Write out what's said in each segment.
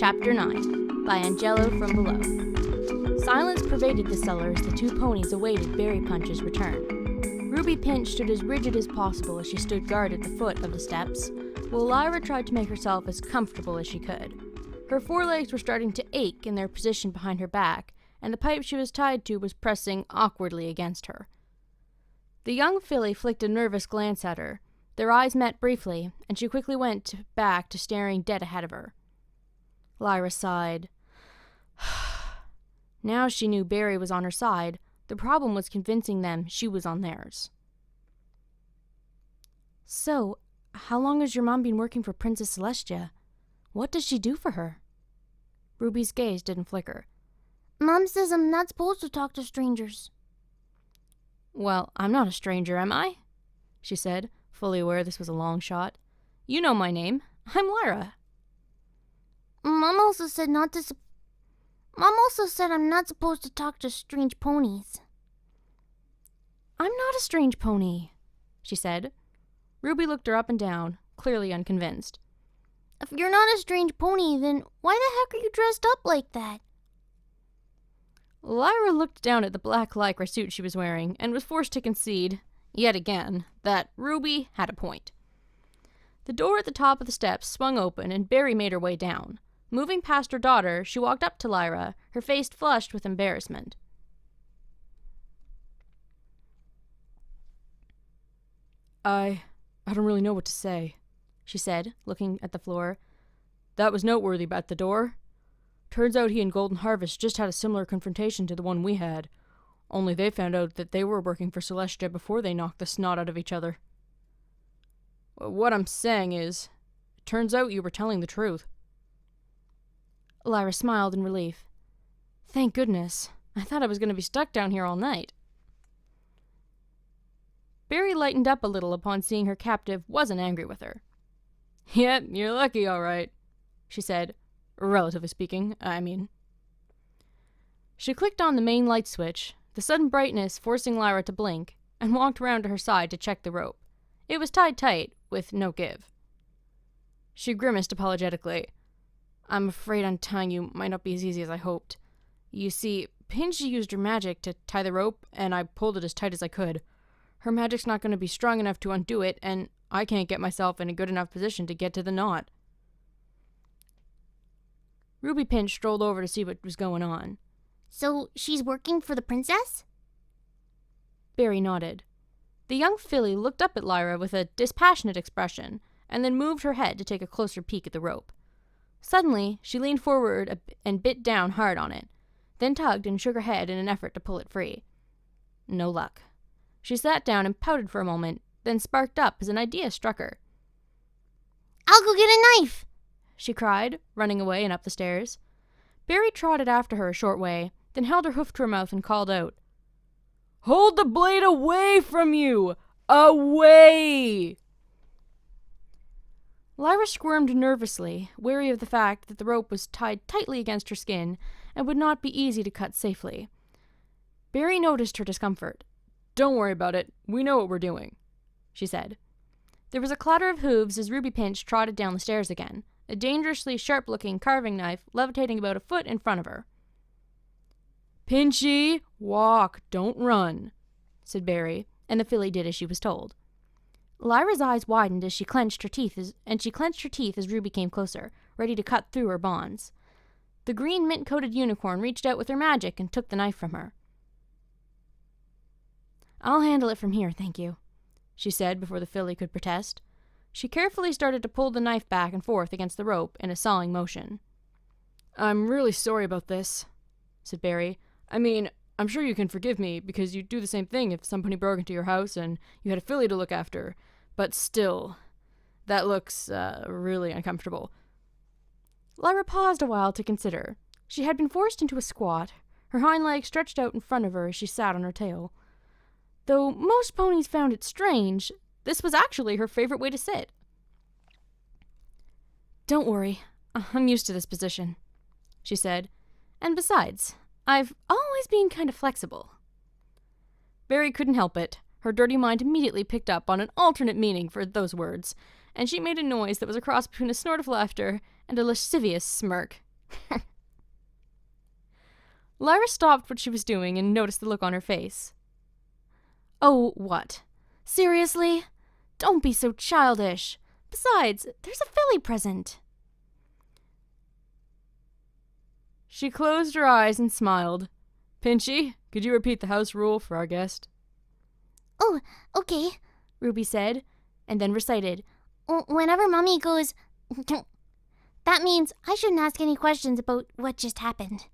Chapter 9 by Angelofrombelow. Silence pervaded the cellar as the two ponies awaited Berry Punch's return. Ruby Pinch stood as rigid as possible as she stood guard at the foot of the steps, while Lyra tried to make herself as comfortable as she could. Her forelegs were starting to ache in their position behind her back, and the pipe she was tied to was pressing awkwardly against her. The young filly flicked a nervous glance at her. Their eyes met briefly, and she quickly went back to staring dead ahead of her. Lyra sighed. Now she knew Berry was on her side. The problem was convincing them she was on theirs. So, how long has your mom been working for Princess Celestia? What does she do for her? Ruby's gaze didn't flicker. Mom says I'm not supposed to talk to strangers. Well, I'm not a stranger, am I? She said, fully aware this was a long shot. You know my name. I'm Lyra. Mom also said I'm not supposed to talk to strange ponies. I'm not a strange pony, she said. Ruby looked her up and down, clearly unconvinced. If you're not a strange pony, then why the heck are you dressed up like that? Lyra looked down at the black lycra suit she was wearing and was forced to concede, yet again, that Ruby had a point. The door at the top of the steps swung open and Berry made her way down. Moving past her daughter, she walked up to Lyra, her face flushed with embarrassment. I don't really know what to say, she said, looking at the floor. That was noteworthy about the door. Turns out he and Golden Harvest just had a similar confrontation to the one we had, only they found out that they were working for Celestia before they knocked the snot out of each other. What I'm saying is, it turns out you were telling the truth. Lyra smiled in relief. Thank goodness. I thought I was going to be stuck down here all night. Berry lightened up a little upon seeing her captive wasn't angry with her. Yep, you're lucky, all right, she said. Relatively speaking, I mean. She clicked on the main light switch, the sudden brightness forcing Lyra to blink, and walked around to her side to check the rope. It was tied tight, with no give. She grimaced apologetically. I'm afraid untying you might not be as easy as I hoped. You see, Pinchy used her magic to tie the rope, and I pulled it as tight as I could. Her magic's not going to be strong enough to undo it, and I can't get myself in a good enough position to get to the knot. Ruby Pinch strolled over to see what was going on. So she's working for the princess? Berry nodded. The young filly looked up at Lyra with a dispassionate expression, and then moved her head to take a closer peek at the rope. Suddenly, she leaned forward and bit down hard on it, then tugged and shook her head in an effort to pull it free. No luck. She sat down and pouted for a moment, then sparked up as an idea struck her. I'll go get a knife, she cried, running away and up the stairs. Berry trotted after her a short way, then held her hoof to her mouth and called out, Hold the blade away from you! Away! Lyra squirmed nervously, wary of the fact that the rope was tied tightly against her skin and would not be easy to cut safely. Berry noticed her discomfort. Don't worry about it. We know what we're doing, she said. There was a clatter of hooves as Ruby Pinch trotted down the stairs again, a dangerously sharp-looking carving knife levitating about a foot in front of her. Pinchy, walk, don't run, said Berry, and the filly did as she was told. Lyra's eyes widened as she clenched her teeth as Ruby came closer, ready to cut through her bonds. The green mint-coated unicorn reached out with her magic and took the knife from her. I'll handle it from here, thank you, she said before the filly could protest. She carefully started to pull the knife back and forth against the rope in a sawing motion. I'm really sorry about this, said Berry. I mean, I'm sure you can forgive me, because you'd do the same thing if somebody broke into your house and you had a filly to look after. But still, that looks, really uncomfortable. Lyra paused a while to consider. She had been forced into a squat, her hind legs stretched out in front of her as she sat on her tail. Though most ponies found it strange, this was actually her favorite way to sit. Don't worry, I'm used to this position, she said. And besides, I've always been kind of flexible. Berry couldn't help it. Her dirty mind immediately picked up on an alternate meaning for those words, and she made a noise that was a cross between a snort of laughter and a lascivious smirk. Lyra stopped what she was doing and noticed the look on her face. Oh, what? Seriously? Don't be so childish. Besides, there's a filly present. She closed her eyes and smiled. Pinchy, could you repeat the house rule for our guest? Oh, okay, Ruby said, and then recited. Whenever Mommy goes, that means I shouldn't ask any questions about what just happened.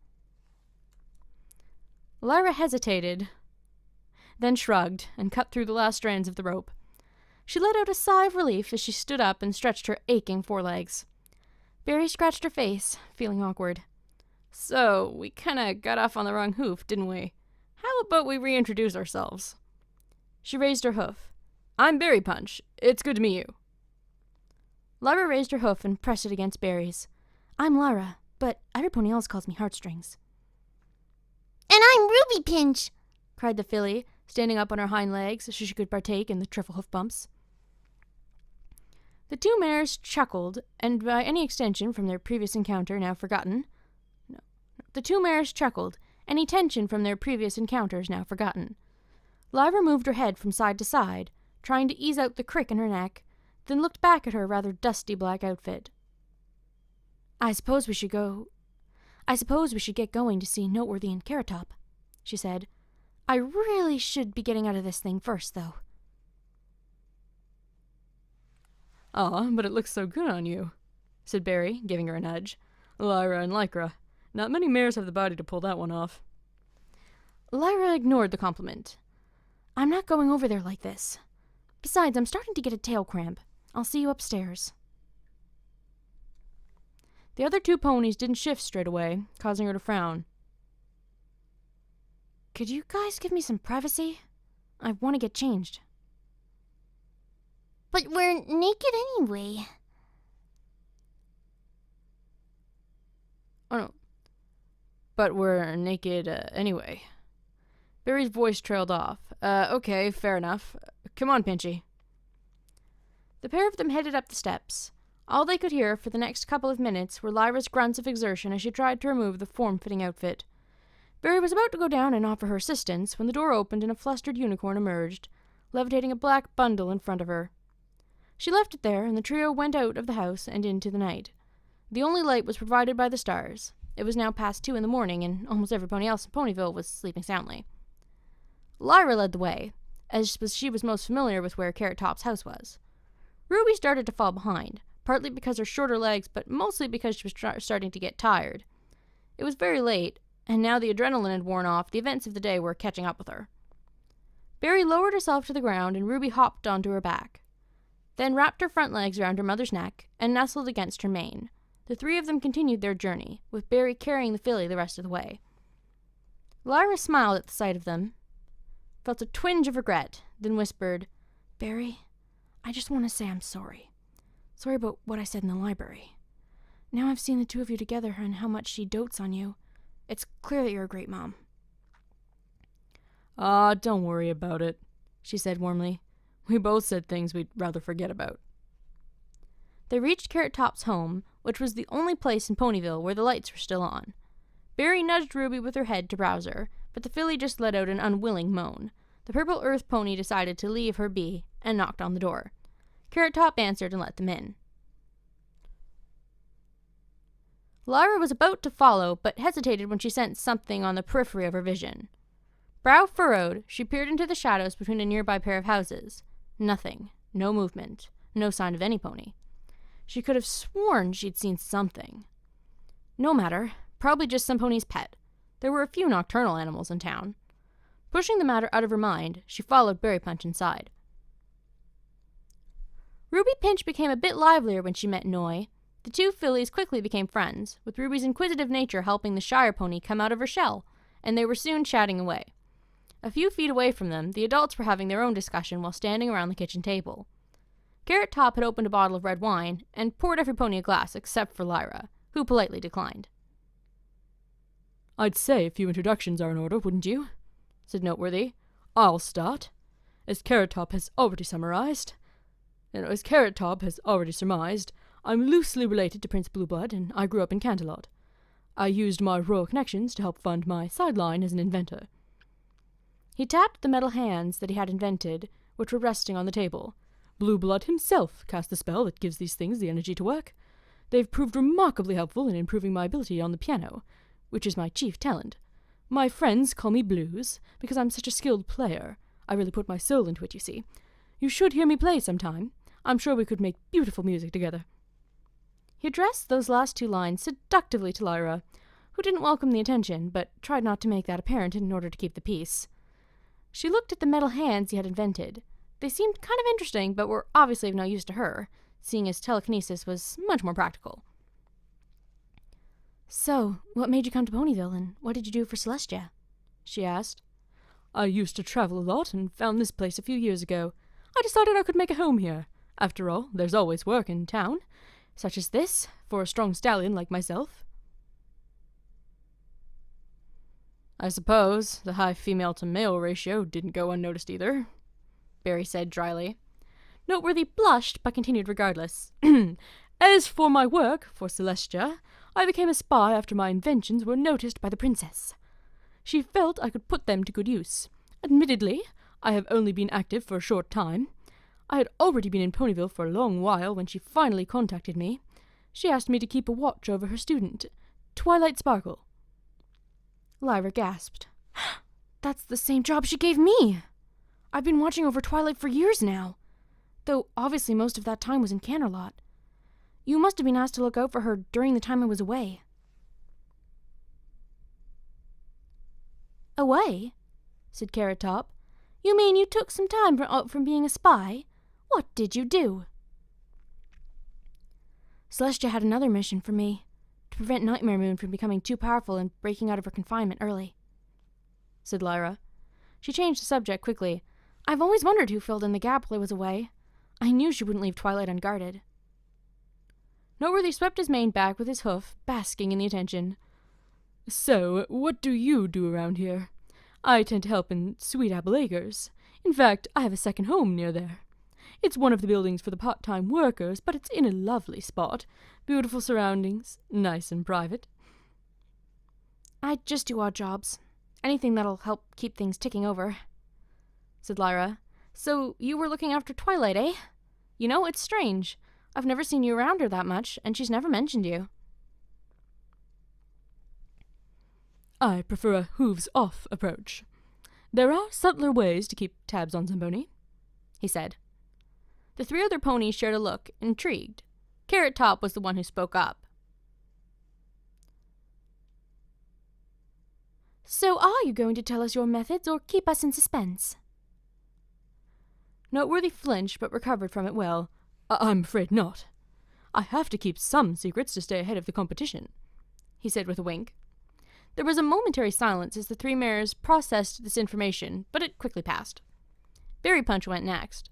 Lyra hesitated, then shrugged and cut through the last strands of the rope. She let out a sigh of relief as she stood up and stretched her aching forelegs. Barry scratched her face, feeling awkward. So, we kinda got off on the wrong hoof, didn't we? How about we reintroduce ourselves? She raised her hoof. I'm Berry Punch. It's good to meet you. Lyra raised her hoof and pressed it against Barry's. I'm Lyra, but everybody else calls me Heartstrings. And I'm Ruby Pinch, cried the filly, standing up on her hind legs so she could partake in the triple hoof bumps. The two mares chuckled, and by any extension from their previous encounter now forgotten. The two mares chuckled, any tension from their previous encounters now forgotten. Lyra moved her head from side to side, trying to ease out the crick in her neck, then looked back at her rather dusty black outfit. I suppose we should get going to see Noteworthy and Carrot Top, she said. I really should be getting out of this thing first, though. Aw, but it looks so good on you, said Barry, giving her a nudge. Lyra and Lycra. Not many mares have the body to pull that one off. Lyra ignored the compliment. I'm not going over there like this. Besides, I'm starting to get a tail cramp. I'll see you upstairs. The other two ponies didn't shift straight away, causing her to frown. Could you guys give me some privacy? I want to get changed. But we're naked anyway. Oh no. But we're naked anyway. Barry's voice trailed off. Okay, fair enough. Come on, Pinchy. The pair of them headed up the steps. All they could hear for the next couple of minutes were Lyra's grunts of exertion as she tried to remove the form-fitting outfit. Barry was about to go down and offer her assistance when the door opened and a flustered unicorn emerged, levitating a black bundle in front of her. She left it there, and the trio went out of the house and into the night. The only light was provided by the stars. It was now past 2 a.m, and almost everybody else in Ponyville was sleeping soundly. Lyra led the way, as she was most familiar with where Carrot Top's house was. Ruby started to fall behind, partly because her shorter legs, but mostly because she was starting to get tired. It was very late, and now the adrenaline had worn off, the events of the day were catching up with her. Barry lowered herself to the ground, and Ruby hopped onto her back, then wrapped her front legs around her mother's neck and nestled against her mane. The three of them continued their journey, with Barry carrying the filly the rest of the way. Lyra smiled at the sight of them, felt a twinge of regret, then whispered, Barry, I just want to say I'm sorry. Sorry about what I said in the library. Now I've seen the two of you together and how much she dotes on you. It's clear that you're a great mom. Don't worry about it, she said warmly. We both said things we'd rather forget about. They reached Carrot Top's home, which was the only place in Ponyville where the lights were still on. Barry nudged Ruby with her head to rouse her, but the filly just let out an unwilling moan. The Purple Earth pony decided to leave her be and knocked on the door. Carrot Top answered and let them in. Lyra was about to follow, but hesitated when she sensed something on the periphery of her vision. Brow furrowed, she peered into the shadows between a nearby pair of houses. Nothing. No movement. No sign of any pony. She could have sworn she'd seen something. No matter. Probably just some pony's pet. There were a few nocturnal animals in town. Pushing the matter out of her mind, she followed Berry Punch inside. Ruby Pinch became a bit livelier when she met Noi. The two fillies quickly became friends, with Ruby's inquisitive nature helping the Shire pony come out of her shell, and they were soon chatting away. A few feet away from them, the adults were having their own discussion while standing around the kitchen table. Carrot Top had opened a bottle of red wine and poured every pony a glass except for Lyra, who politely declined. I'd say a few introductions are in order, wouldn't you? Said Noteworthy. I'll start. As Carrot Top has already surmised, I'm loosely related to Prince Blueblood, and I grew up in Canterlot. I used my royal connections to help fund my sideline as an inventor. He tapped the metal hands that he had invented, which were resting on the table. Blue Blood himself cast the spell that gives these things the energy to work. They've proved remarkably helpful in improving my ability on the piano, which is my chief talent. My friends call me Blues, because I'm such a skilled player. I really put my soul into it, you see. You should hear me play sometime. I'm sure we could make beautiful music together. He addressed those last two lines seductively to Lyra, who didn't welcome the attention, but tried not to make that apparent in order to keep the peace. She looked at the metal hands he had invented. They seemed kind of interesting, but were obviously of no use to her, seeing as telekinesis was much more practical. "So, what made you come to Ponyville, and what did you do for Celestia?" she asked. "I used to travel a lot and found this place a few years ago. I decided I could make a home here. After all, there's always work in town, such as this, for a strong stallion like myself." "I suppose the high female-to-male ratio didn't go unnoticed either," Barry said dryly. Noteworthy blushed, but continued regardless. "As for my work for Celestia, I became a spy after my inventions were noticed by the princess. She felt I could put them to good use. Admittedly, I have only been active for a short time. I had already been in Ponyville for a long while when she finally contacted me. She asked me to keep a watch over her student, Twilight Sparkle." Lyra gasped. "That's the same job she gave me! I've been watching over Twilight for years now, though obviously most of that time was in Canterlot. You must have been asked to look out for her during the time I was away." "Away?" said Carrot Top. "You mean you took some time out from being a spy? What did you do?" "Celestia had another mission for me, to prevent Nightmare Moon from becoming too powerful and breaking out of her confinement early," said Lyra. She changed the subject quickly. "I've always wondered who filled in the gap while I was away. I knew she wouldn't leave Twilight unguarded." Noteworthy swept his mane back with his hoof, basking in the attention. "So, what do you do around here? I tend to help in Sweet Apple Acres. In fact, I have a second home near there. It's one of the buildings for the part-time workers, but it's in a lovely spot. Beautiful surroundings, nice and private." "I just do odd jobs. Anything that'll help keep things ticking over," said Lyra. "So you were looking after Twilight, eh? You know, it's strange. I've never seen you around her that much, and she's never mentioned you." "I prefer a hooves-off approach. There are subtler ways to keep tabs on somebody," he said. The three other ponies shared a look, intrigued. Carrot Top was the one who spoke up. "So are you going to tell us your methods, or keep us in suspense?" Noteworthy flinched, but recovered from it well. "I'm afraid not. I have to keep some secrets to stay ahead of the competition," he said with a wink. There was a momentary silence as the three mares processed this information, but it quickly passed. Berry Punch went next.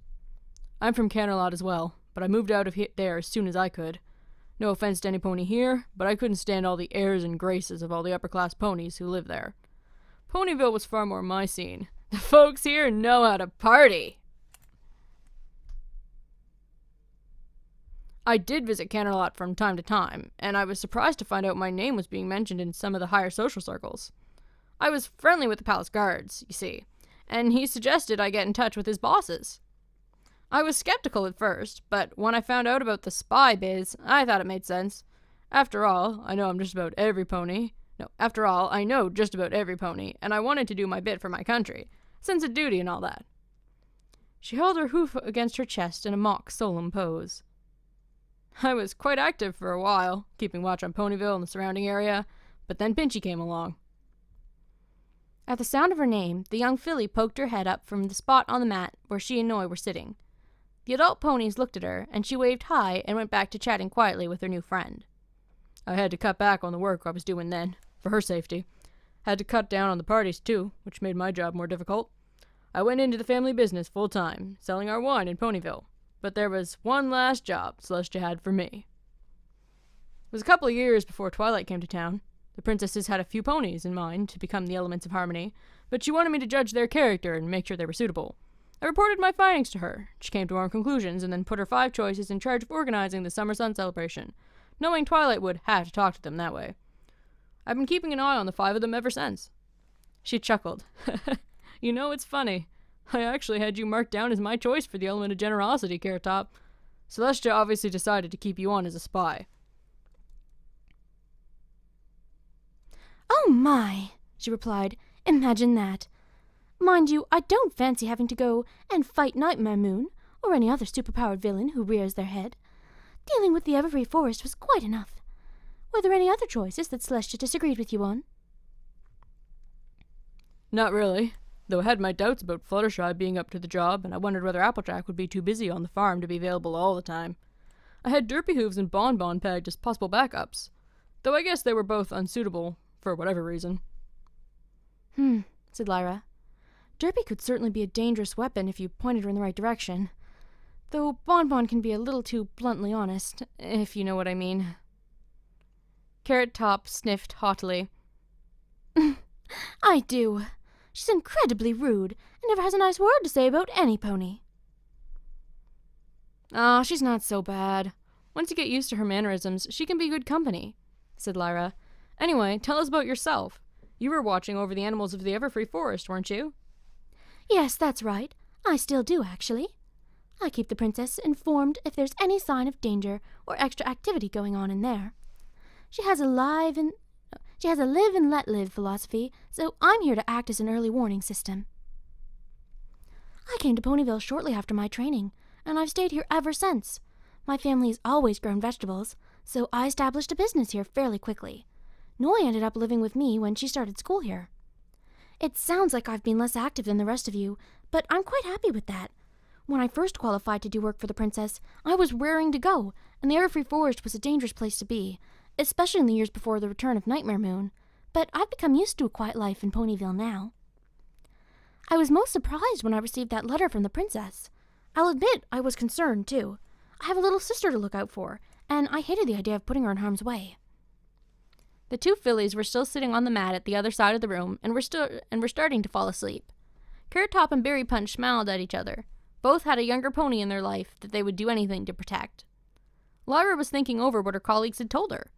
"I'm from Canterlot as well, but I moved out of there as soon as I could. No offense to any pony here, but I couldn't stand all the airs and graces of all the upper-class ponies who live there. Ponyville was far more my scene. The folks here know how to party." "I did visit Canterlot from time to time, and I was surprised to find out my name was being mentioned in some of the higher social circles. I was friendly with the palace guards, you see, and he suggested I get in touch with his bosses. I was skeptical at first, but when I found out about the spy biz, I thought it made sense. After all, I know just about every pony, and I wanted to do my bit for my country, sense of duty and all that." She held her hoof against her chest in a mock solemn pose. "I was quite active for a while, keeping watch on Ponyville and the surrounding area, but then Pinchy came along." At the sound of her name, the young filly poked her head up from the spot on the mat where she and Noi were sitting. The adult ponies looked at her, and she waved hi and went back to chatting quietly with her new friend. "I had to cut back on the work I was doing then, for her safety. Had to cut down on the parties, too, which made my job more difficult. I went into the family business full-time, selling our wine in Ponyville. But there was one last job Celestia had for me. It was a couple of years before Twilight came to town. The princesses had a few ponies in mind to become the elements of harmony, but she wanted me to judge their character and make sure they were suitable. I reported my findings to her. She came to her own conclusions and then put her 5 choices in charge of organizing the Summer Sun celebration, knowing Twilight would have to talk to them that way. I've been keeping an eye on the 5 of them ever since. She chuckled. You know, it's funny. I actually had you marked down as my choice for the element of generosity, Carrot Top. Celestia obviously decided to keep you on as a spy. Oh my, she replied. Imagine that. Mind you, I don't fancy having to go and fight Nightmare Moon, or any other superpowered villain who rears their head. Dealing with the Everfree Forest was quite enough. Were there any other choices that Celestia disagreed with you on? Not really, though I had my doubts about Fluttershy being up to the job, and I wondered whether Applejack would be too busy on the farm to be available all the time. I had Derpyhooves and Bonbon pegged as possible backups, though I guess they were both unsuitable, for whatever reason. Said Lyra. Derpy could certainly be a dangerous weapon if you pointed her in the right direction, though Bonbon can be a little too bluntly honest, if you know what I mean. Carrot Top sniffed haughtily. I do. She's incredibly rude, and never has a nice word to say about any pony. Ah, she's not so bad. Once you get used to her mannerisms, she can be good company, said Lyra. Anyway, tell us about yourself. You were watching over the animals of the Everfree Forest, weren't you? Yes, that's right. I still do, actually. I keep the princess informed if there's any sign of danger or extra activity going on in there. She has a live and let live philosophy, so I'm here to act as an early warning system. I came to Ponyville shortly after my training, and I've stayed here ever since. My family's always grown vegetables, so I established a business here fairly quickly. Noi ended up living with me when she started school here. It sounds like I've been less active than the rest of you, but I'm quite happy with that. When I first qualified to do work for the princess, I was raring to go, and the Everfree Forest was a dangerous place to be, especially in the years before the return of Nightmare Moon, but I've become used to a quiet life in Ponyville now. I was most surprised when I received that letter from the princess. I'll admit I was concerned, too. I have a little sister to look out for, and I hated the idea of putting her in harm's way. The 2 fillies were still sitting on the mat at the other side of the room and were starting to fall asleep. Carrot Top and Berry Punch smiled at each other. Both had a younger pony in their life that they would do anything to protect. Lyra was thinking over what her colleagues had told her.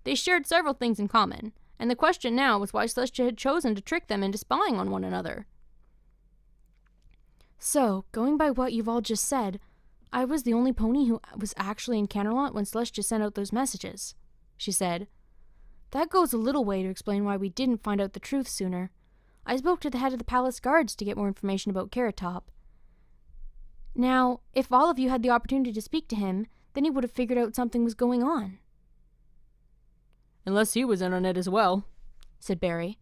They shared several things in common, and the question now was why Celestia had chosen to trick them into spying on one another. So, going by what you've all just said, I was the only pony who was actually in Canterlot when Celestia sent out those messages, she said. That goes a little way to explain why we didn't find out the truth sooner. I spoke to the head of the palace guards to get more information about Carrot Top. Now, if all of you had the opportunity to speak to him, then he would have figured out something was going on. Unless he was in on it as well, said Barry.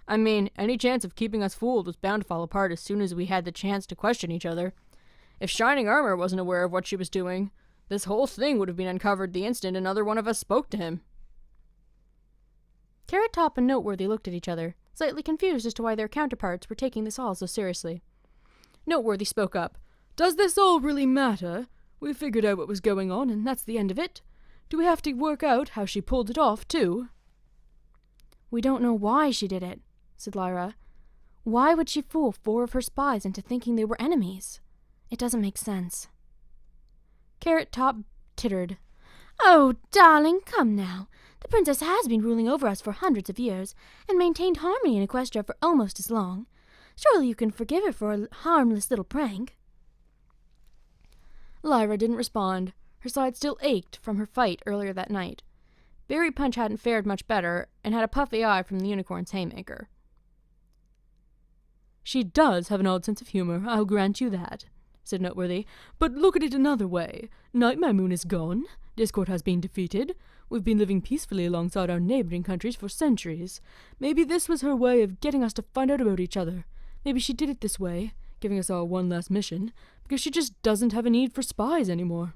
I mean, any chance of keeping us fooled was bound to fall apart as soon as we had the chance to question each other. If Shining Armor wasn't aware of what she was doing, this whole thing would have been uncovered the instant another one of us spoke to him. Carrot Top and Noteworthy looked at each other, slightly confused as to why their counterparts were taking this all so seriously. Noteworthy spoke up. Does this all really matter? We figured out what was going on, and that's the end of it. Do we have to work out how she pulled it off, too? We don't know why she did it, said Lyra. Why would she fool 4 of her spies into thinking they were enemies? It doesn't make sense. Carrot Top tittered. Oh, darling, come now. The princess has been ruling over us for hundreds of years, and maintained harmony in Equestria for almost as long. Surely you can forgive her for a harmless little prank. Lyra didn't respond. Her side still ached from her fight earlier that night. Berry Punch hadn't fared much better, and had a puffy eye from the unicorn's haymaker. She does have an odd sense of humor, I'll grant you that, said Noteworthy. But look at it another way. Nightmare Moon is gone. Discord has been defeated. We've been living peacefully alongside our neighboring countries for centuries. Maybe this was her way of getting us to find out about each other. Maybe she did it this way, giving us all one last mission, because she just doesn't have a need for spies anymore.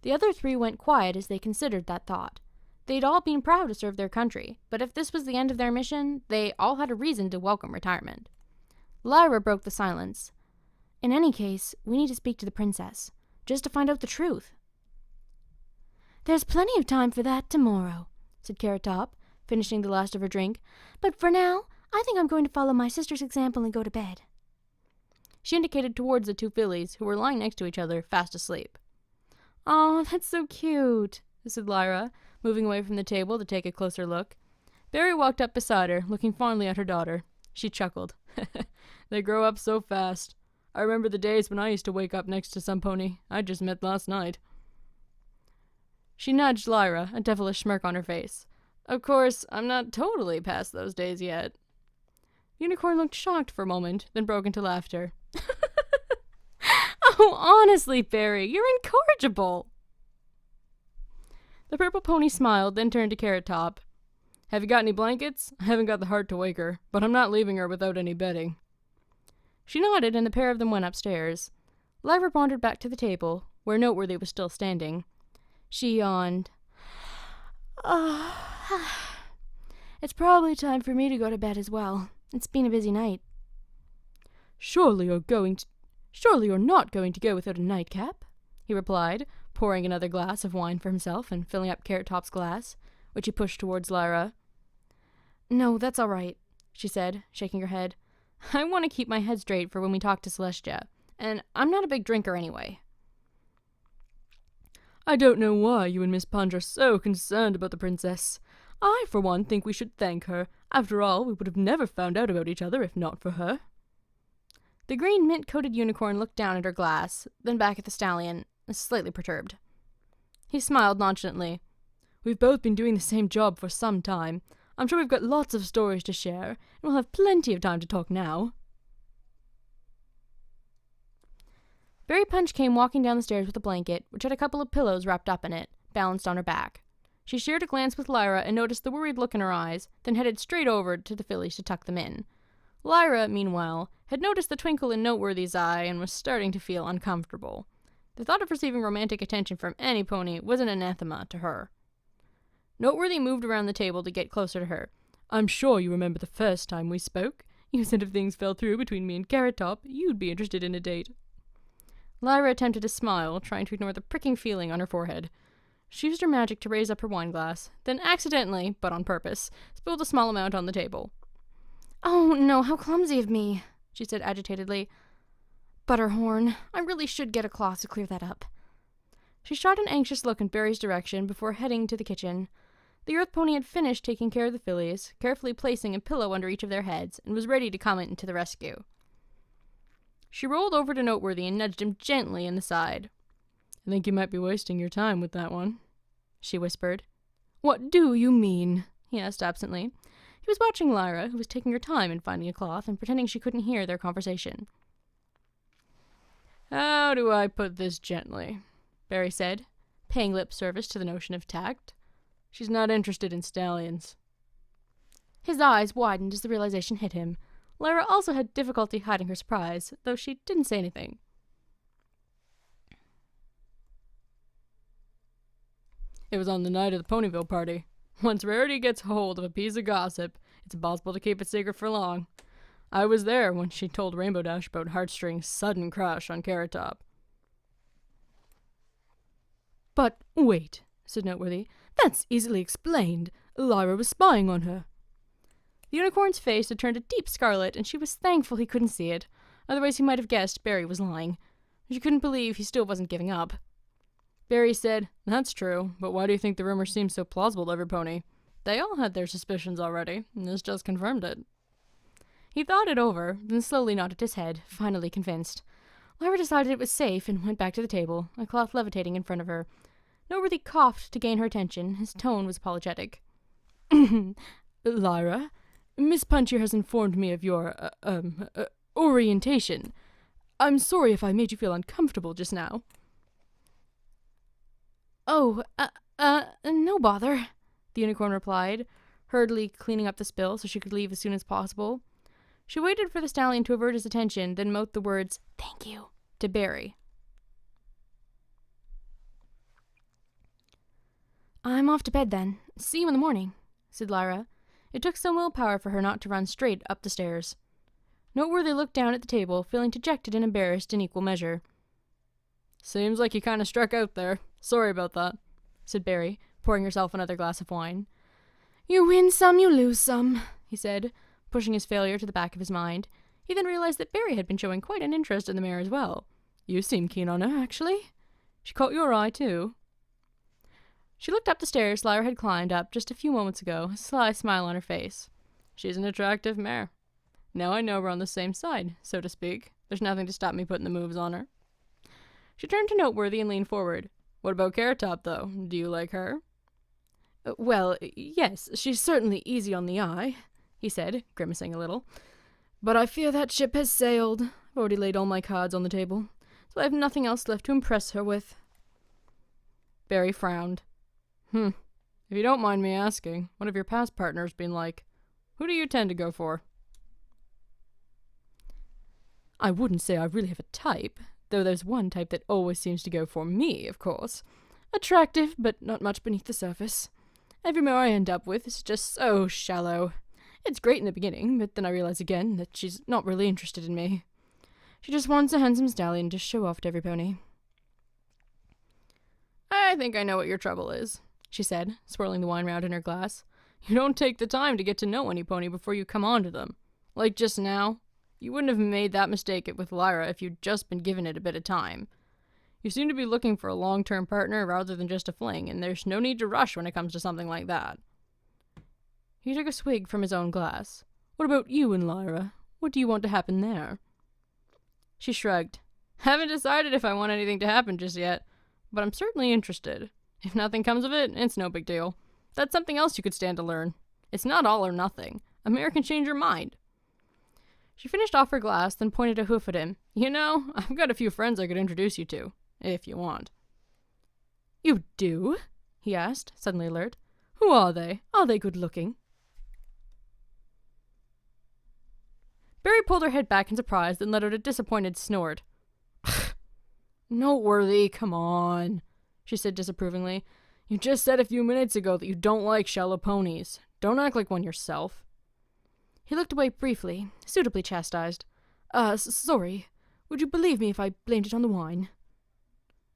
The other 3 went quiet as they considered that thought. They'd all been proud to serve their country, but if this was the end of their mission, they all had a reason to welcome retirement. Lyra broke the silence. In any case, we need to speak to the princess, just to find out the truth. There's plenty of time for that tomorrow, said Carrot Top, finishing the last of her drink. But for now, I think I'm going to follow my sister's example and go to bed. She indicated towards the 2 fillies, who were lying next to each other, fast asleep. "Aw, that's so cute," said Lyra, moving away from the table to take a closer look. Barry walked up beside her, looking fondly at her daughter. She chuckled. They grow up so fast. I remember the days when I used to wake up next to some pony I just met last night. She nudged Lyra, a devilish smirk on her face. Of course, I'm not totally past those days yet. Unicorn looked shocked for a moment, then broke into laughter. Oh, honestly, Barry, you're incorrigible. The purple pony smiled, then turned to Carrot Top. Have you got any blankets? I haven't got the heart to wake her, but I'm not leaving her without any bedding. She nodded, and the pair of them went upstairs. Lyra wandered back to the table, where Noteworthy was still standing. She yawned. It's probably time for me to go to bed as well. It's been a busy night. Surely you're not going to go without a nightcap, he replied, pouring another glass of wine for himself and filling up Carrot Top's glass, which he pushed towards Lyra. No, that's all right, she said, shaking her head. I want to keep my head straight for when we talk to Celestia, and I'm not a big drinker anyway. I don't know why you and Miss Punch are so concerned about the princess. I, for one, think we should thank her. After all, we would have never found out about each other if not for her. The green mint-coated unicorn looked down at her glass, then back at the stallion, slightly perturbed. He smiled nonchalantly. We've both been doing the same job for some time. I'm sure we've got lots of stories to share, and we'll have plenty of time to talk now. Berry Punch came walking down the stairs with a blanket, which had a couple of pillows wrapped up in it, balanced on her back. She shared a glance with Lyra and noticed the worried look in her eyes, then headed straight over to the fillies to tuck them in. Lyra, meanwhile, had noticed the twinkle in Noteworthy's eye and was starting to feel uncomfortable. The thought of receiving romantic attention from any pony was an anathema to her. Noteworthy moved around the table to get closer to her. I'm sure you remember the first time we spoke. You said if things fell through between me and Carrot Top, you'd be interested in a date. Lyra attempted to smile, trying to ignore the pricking feeling on her forehead. She used her magic to raise up her wine glass, then accidentally, but on purpose, spilled a small amount on the table. Oh, no, how clumsy of me, she said agitatedly. Butterhorn, I really should get a cloth to clear that up. She shot an anxious look in Barry's direction before heading to the kitchen. The Earth Pony had finished taking care of the fillies, carefully placing a pillow under each of their heads, and was ready to come in to the rescue. She rolled over to Noteworthy and nudged him gently in the side. I think you might be wasting your time with that one, she whispered. What do you mean? He asked absently. He was watching Lyra, who was taking her time in finding a cloth and pretending she couldn't hear their conversation. How do I put this gently? Barry said, paying lip service to the notion of tact. She's not interested in stallions. His eyes widened as the realization hit him. Lyra also had difficulty hiding her surprise, though she didn't say anything. It was on the night of the Ponyville party. Once Rarity gets hold of a piece of gossip, it's impossible to keep it secret for long. I was there when she told Rainbow Dash about Heartstring's sudden crush on Carrot Top. But wait, said Noteworthy. That's easily explained. Lyra was spying on her. The unicorn's face had turned a deep scarlet, and she was thankful he couldn't see it. Otherwise he might have guessed Barry was lying. She couldn't believe he still wasn't giving up. Barry said, That's true, but why do you think the rumor seems so plausible to every pony? They all had their suspicions already, and this just confirmed it. He thought it over, then slowly nodded his head, finally convinced. Lyra decided it was safe and went back to the table, a cloth levitating in front of her. Noteworthy coughed to gain her attention. His tone was apologetic. Lyra, Miss Punch here has informed me of your, orientation. I'm sorry if I made you feel uncomfortable just now. Oh, no bother, the unicorn replied, hurriedly cleaning up the spill so she could leave as soon as possible. She waited for the stallion to avert his attention, then mouthed the words, Thank you, to Barry. I'm off to bed then. See you in the morning, said Lyra. It took some willpower for her not to run straight up the stairs. Noteworthy looked down at the table, feeling dejected and embarrassed in equal measure. Seems like you kind of struck out there. Sorry about that, said Barry, pouring herself another glass of wine. You win some, you lose some, he said, pushing his failure to the back of his mind. He then realized that Barry had been showing quite an interest in the mare as well. You seem keen on her, actually. She caught your eye, too. She looked up the stairs Lyra had climbed up just a few moments ago, a sly smile on her face. She's an attractive mare. Now I know we're on the same side, so to speak. There's nothing to stop me putting the moves on her. She turned to Noteworthy and leaned forward. What about Carrot Top, though? Do you like her? Well, yes, she's certainly easy on the eye, he said, grimacing a little. But I fear that ship has sailed. I've already laid all my cards on the table, so I have nothing else left to impress her with. Barry frowned. If you don't mind me asking, what have your past partners been like? Who do you tend to go for? I wouldn't say I really have a type, though there's one type that always seems to go for me, of course. Attractive, but not much beneath the surface. Every mare I end up with is just so shallow. It's great in the beginning, but then I realize again that she's not really interested in me. She just wants a handsome stallion to show off to every pony. I think I know what your trouble is, she said, swirling the wine round in her glass. You don't take the time to get to know any pony before you come on to them. Like just now. You wouldn't have made that mistake with Lyra if you'd just been given it a bit of time. You seem to be looking for a long-term partner rather than just a fling, and there's no need to rush when it comes to something like that. He took a swig from his own glass. What about you and Lyra? What do you want to happen there? She shrugged. Haven't decided if I want anything to happen just yet, but I'm certainly interested. If nothing comes of it, it's no big deal. That's something else you could stand to learn. It's not all or nothing. A mare can change your mind. She finished off her glass, then pointed a hoof at him. You know, I've got a few friends I could introduce you to, if you want. You do? He asked, suddenly alert. Who are they? Are they good-looking? Barry pulled her head back in surprise, then let out a disappointed snort. Noteworthy, come on, she said disapprovingly. You just said a few minutes ago that you don't like shallow ponies. Don't act like one yourself. He looked away briefly, suitably chastised. Sorry. Would you believe me if I blamed it on the wine?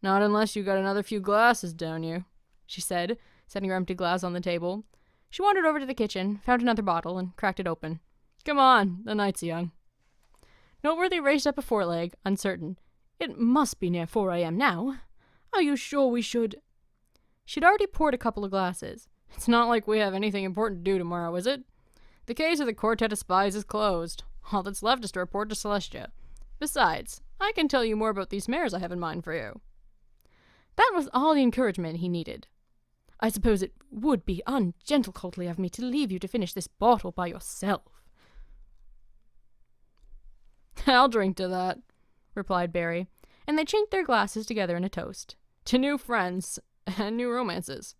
Not unless you got another few glasses, don't you? She said, setting her empty glass on the table. She wandered over to the kitchen, found another bottle, and cracked it open. Come on, the night's young. Noteworthy raised up a foreleg, uncertain. It must be near 4 a.m. now. Are you sure we should? She'd already poured a couple of glasses. It's not like we have anything important to do tomorrow, is it? The case of the Quartet of Spies is closed. All that's left is to report to Celestia. Besides, I can tell you more about these mares I have in mind for you. That was all the encouragement he needed. I suppose it would be ungentlecourtly of me to leave you to finish this bottle by yourself. I'll drink to that, replied Barry, and they chinked their glasses together in a toast. To new friends and new romances.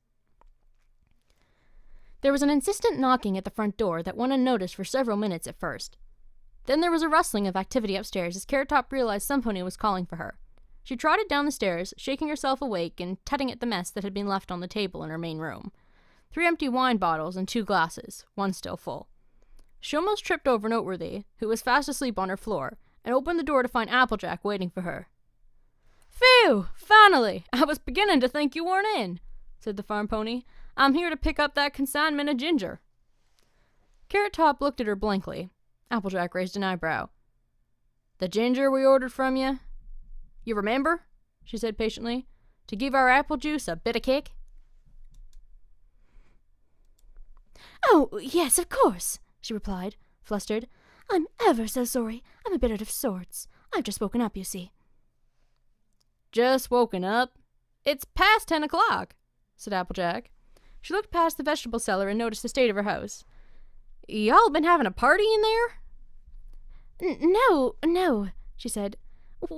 There was an insistent knocking at the front door that went unnoticed for several minutes at first. Then there was a rustling of activity upstairs as Carrot Top realized some pony was calling for her. She trotted down the stairs, shaking herself awake and tutting at the mess that had been left on the table in her main room. 3 empty wine bottles and 2 glasses, one still full. She almost tripped over Noteworthy, who was fast asleep on her floor, and opened the door to find Applejack waiting for her. Phew! Finally! I was beginning to think you weren't in, said the farm pony. I'm here to pick up that consignment of ginger. Carrot Top looked at her blankly. Applejack raised an eyebrow. The ginger we ordered from you? You remember? She said patiently. To give our apple juice a bit of kick? Oh, yes, of course, she replied, flustered. I'm ever so sorry. I'm a bit out of sorts. I've just woken up, you see. Just woken up? It's past 10 o'clock, said Applejack. She looked past the vegetable cellar and noticed the state of her house. Y'all been having a party in there? No, she said.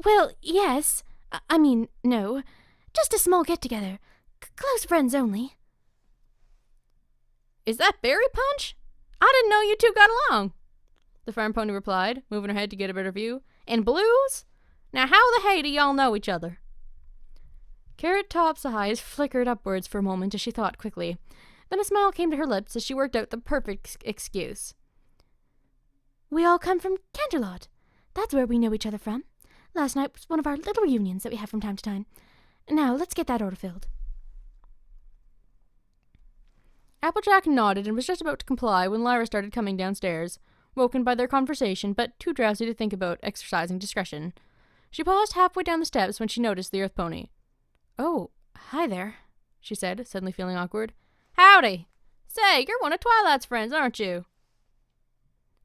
Well, yes. I mean, no. Just a small get-together. Close friends only. Is that berry punch? I didn't know you two got along, the farm pony replied, moving her head to get a better view. And blues? Now how the hay do y'all know each other? Carrot Top's eyes flickered upwards for a moment as she thought quickly. Then a smile came to her lips as she worked out the perfect excuse. We all come from Canterlot. That's where we know each other from. Last night was one of our little reunions that we have from time to time. Now, let's get that order filled. Applejack nodded and was just about to comply when Lyra started coming downstairs, woken by their conversation but too drowsy to think about exercising discretion. She paused halfway down the steps when she noticed the earth pony. Oh, hi there, she said, suddenly feeling awkward. Howdy! Say, you're one of Twilight's friends, aren't you?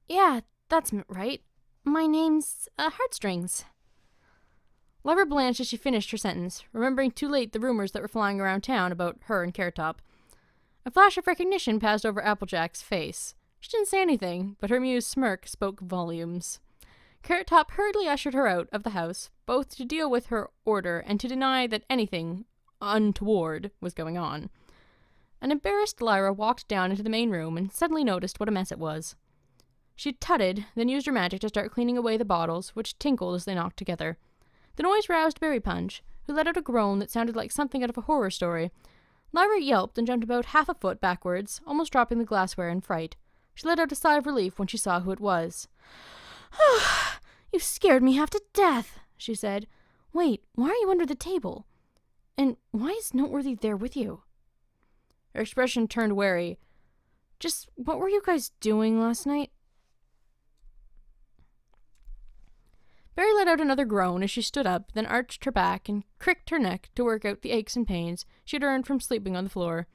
Yeah, that's right. My name's, Heartstrings. Lover blanched as she finished her sentence, remembering too late the rumors that were flying around town about her and Carrot Top. A flash of recognition passed over Applejack's face. She didn't say anything, but her amused smirk spoke volumes. Carrot Top hurriedly ushered her out of the house, both to deal with her order and to deny that anything untoward was going on. An embarrassed Lyra walked down into the main room and suddenly noticed what a mess it was. She tutted, then used her magic to start cleaning away the bottles, which tinkled as they knocked together. The noise roused Berry Punch, who let out a groan that sounded like something out of a horror story. Lyra yelped and jumped about half a foot backwards, almost dropping the glassware in fright. She let out a sigh of relief when she saw who it was. You scared me half to death, she said. Wait, why are you under the table? And why is Noteworthy there with you? Her expression turned wary. Just what were you guys doing last night? Berry let out another groan as she stood up, then arched her back and cricked her neck to work out the aches and pains she had earned from sleeping on the floor.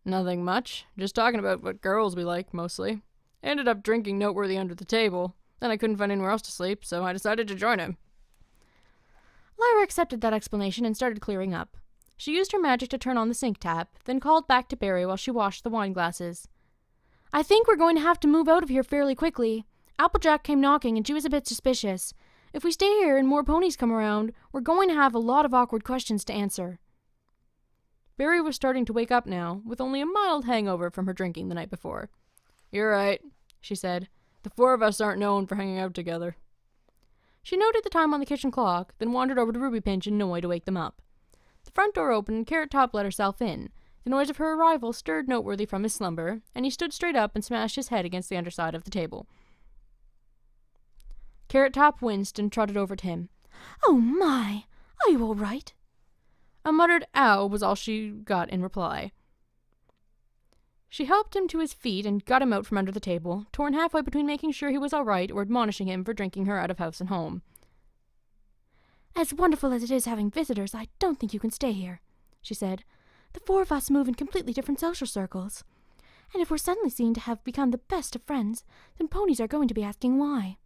Nothing much. Just talking about what girls we like, mostly. I ended up drinking Noteworthy under the table. Then I couldn't find anywhere else to sleep, so I decided to join him. Lyra accepted that explanation and started clearing up. She used her magic to turn on the sink tap, then called back to Berry while she washed the wine glasses. I think we're going to have to move out of here fairly quickly. Applejack came knocking and she was a bit suspicious. If we stay here and more ponies come around, we're going to have a lot of awkward questions to answer. Berry was starting to wake up now, with only a mild hangover from her drinking the night before. You're right, she said. The four of us aren't known for hanging out together. She noted the time on the kitchen clock, then wandered over to Ruby Pinch and Noi to wake them up. The front door opened and Carrot Top let herself in. The noise of her arrival stirred Noteworthy from his slumber, and he stood straight up and smashed his head against the underside of the table. Carrot Top winced and trotted over to him. Oh my! Are you all right? A muttered ow was all she got in reply. She helped him to his feet and got him out from under the table, torn halfway between making sure he was all right or admonishing him for drinking her out of house and home. As wonderful as it is having visitors, I don't think you can stay here, she said. The four of us move in completely different social circles. And if we're suddenly seen to have become the best of friends, then ponies are going to be asking why.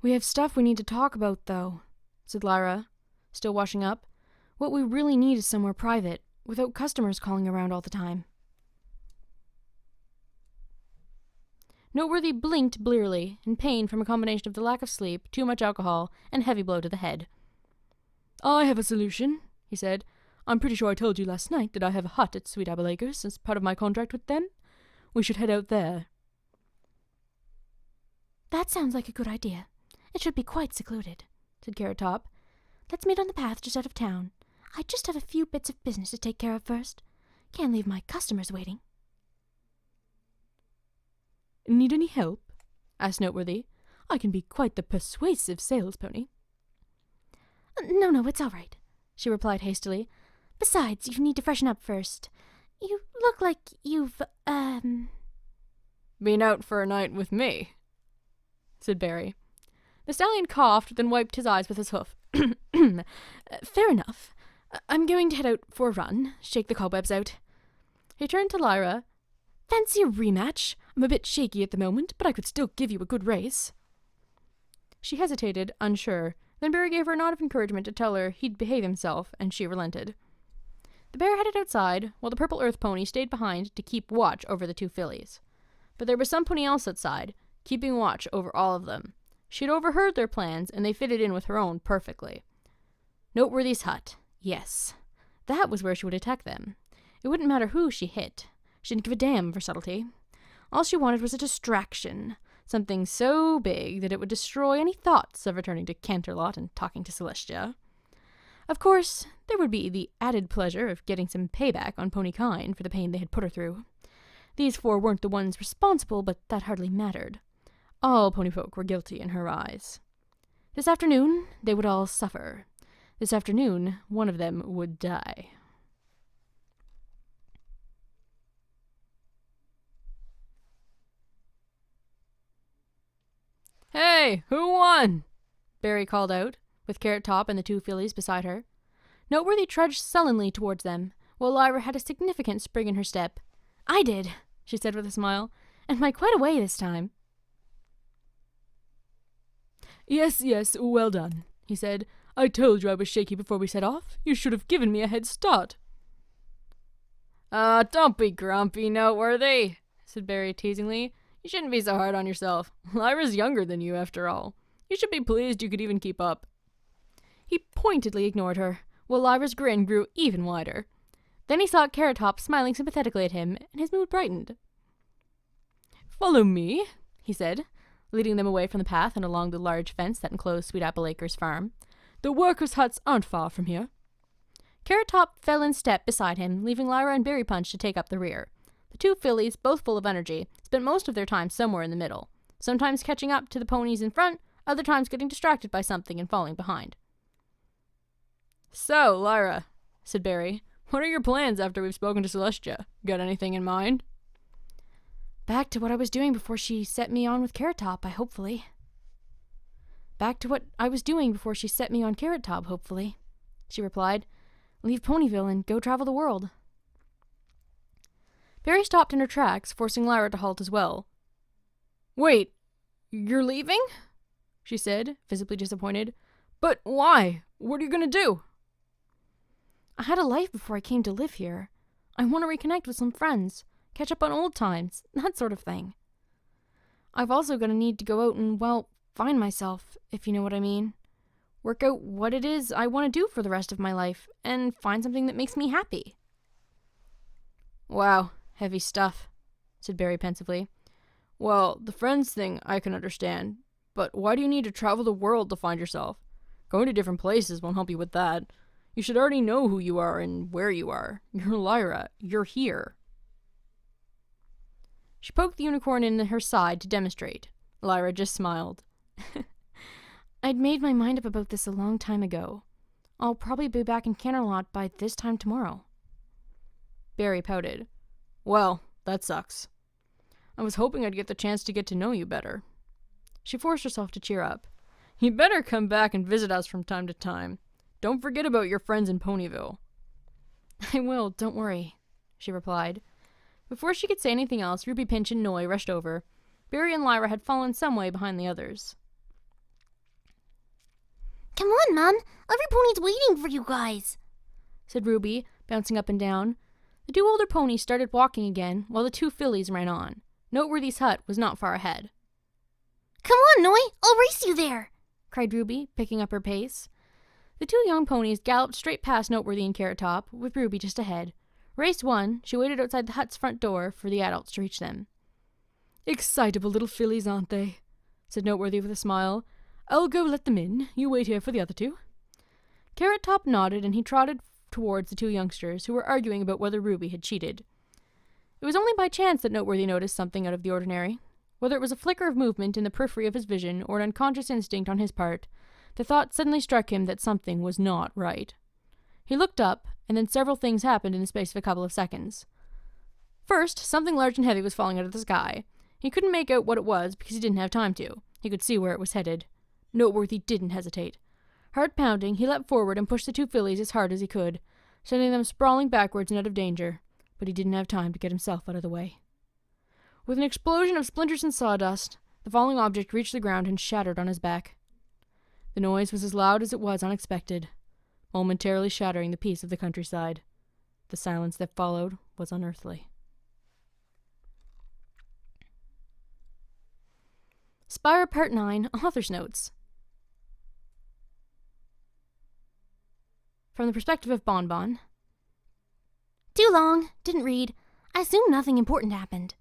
We have stuff we need to talk about, though, said Lyra, still washing up. What we really need is somewhere private, without customers calling around all the time. Noteworthy blinked blearily, in pain from a combination of the lack of sleep, too much alcohol, and heavy blow to the head. I have a solution, he said. I'm pretty sure I told you last night that I have a hut at Sweet Apple Acres as part of my contract with them. We should head out there. That sounds like a good idea. It should be quite secluded, said Carrot Top. Let's meet on the path just out of town. I just have a few bits of business to take care of first. Can't leave my customers waiting. Need any help? Asked Noteworthy. I can be quite the persuasive sales pony. No, it's all right, she replied hastily. Besides, you need to freshen up first. You look like you've, Been out for a night with me, said Berry. The stallion coughed, then wiped his eyes with his hoof. Fair enough. I'm going to head out for a run, shake the cobwebs out. He turned to Lyra. Fancy a rematch? I'm a bit shaky at the moment, but I could still give you a good race. She hesitated, unsure. Then Berry gave her a nod of encouragement to tell her he'd behave himself, and she relented. The bear headed outside, while the purple earth pony stayed behind to keep watch over the two fillies. But there was some pony else outside, keeping watch over all of them. She had overheard their plans, and they fitted in with her own perfectly. Noteworthy's hut. Yes. That was where she would attack them. It wouldn't matter who she hit. She didn't give a damn for subtlety. All she wanted was a distraction. Something so big that it would destroy any thoughts of returning to Canterlot and talking to Celestia. Of course, there would be the added pleasure of getting some payback on Ponykind for the pain they had put her through. These four weren't the ones responsible, but that hardly mattered. All ponyfolk were guilty in her eyes. This afternoon, they would all suffer. This afternoon, one of them would die. Hey, who won? Berry called out, with Carrot Top and the two fillies beside her. Noteworthy trudged sullenly towards them, while Lyra had a significant spring in her step. "I did," she said with a smile, "and by quite a way this time." "Yes, yes, well done," he said. "I told you I was shaky before we set off. You should have given me a head start." Don't be grumpy, Noteworthy," said Barry teasingly. "You shouldn't be so hard on yourself. Lyra's younger than you, after all. You should be pleased you could even keep up." He pointedly ignored her, while Lyra's grin grew even wider. Then he saw Carrot Top smiling sympathetically at him, and his mood brightened. "Follow me," he said, leading them away from the path and along the large fence that enclosed Sweet Apple Acres farm. "The workers' huts aren't far from here." Carrot Top fell in step beside him, leaving Lyra and Berry Punch to take up the rear. The two fillies, both full of energy, spent most of their time somewhere in the middle, sometimes catching up to the ponies in front, other times getting distracted by something and falling behind. "So, Lyra," said Barry, "what are your plans after we've spoken to Celestia? Got anything in mind?" Back to what I was doing before she set me on with Carrot Top, hopefully, she replied. "Leave Ponyville and go travel the world." Barry stopped in her tracks, forcing Lyra to halt as well. "Wait, you're leaving?" she said, visibly disappointed. "But why? What are you going to do?" "I had a life before I came to live here. I want to reconnect with some friends, catch up on old times, that sort of thing. I've also going to need to go out and, well, find myself, if you know what I mean. Work out what it is I want to do for the rest of my life, and find something that makes me happy." "Wow, heavy stuff," said Barry pensively. "Well, the friends thing I can understand, but why do you need to travel the world to find yourself? Going to different places won't help you with that. You should already know who you are and where you are. You're Lyra. You're here." She poked the unicorn in her side to demonstrate. Lyra just smiled. "I'd made my mind up about this a long time ago. I'll probably be back in Canterlot by this time tomorrow." Barry pouted. "Well, that sucks. I was hoping I'd get the chance to get to know you better." She forced herself to cheer up. "You better come back and visit us from time to time. Don't forget about your friends in Ponyville." "I will, don't worry," she replied. Before she could say anything else, Ruby Pinch and Noi rushed over. Barry and Lyra had fallen some way behind the others. "Come on, Mom. Every pony's waiting for you guys," said Ruby, bouncing up and down. The two older ponies started walking again, while the two fillies ran on. Noteworthy's hut was not far ahead. "Come on, Noi. I'll race you there," cried Ruby, picking up her pace. The two young ponies galloped straight past Noteworthy and Carrot Top, with Ruby just ahead. Race won, she waited outside the hut's front door for the adults to reach them. "Excitable little fillies, aren't they?" said Noteworthy with a smile. "I'll go let them in. You wait here for the other two." Carrot Top nodded, and he trotted towards the two youngsters, who were arguing about whether Ruby had cheated. It was only by chance that Noteworthy noticed something out of the ordinary. Whether it was a flicker of movement in the periphery of his vision or an unconscious instinct on his part, the thought suddenly struck him that something was not right. He looked up, and then several things happened in the space of a couple of seconds. First, something large and heavy was falling out of the sky. He couldn't make out what it was because he didn't have time to. He could see where it was headed. Noteworthy didn't hesitate. Heart pounding, he leapt forward and pushed the two fillies as hard as he could, sending them sprawling backwards and out of danger, but he didn't have time to get himself out of the way. With an explosion of splinters and sawdust, the falling object reached the ground and shattered on his back. The noise was as loud as it was unexpected, momentarily shattering the peace of the countryside. The silence that followed was unearthly. Spyra Part 9, Author's Notes. From the perspective of Bon Bon. "Too long. Didn't read. I assume nothing important happened."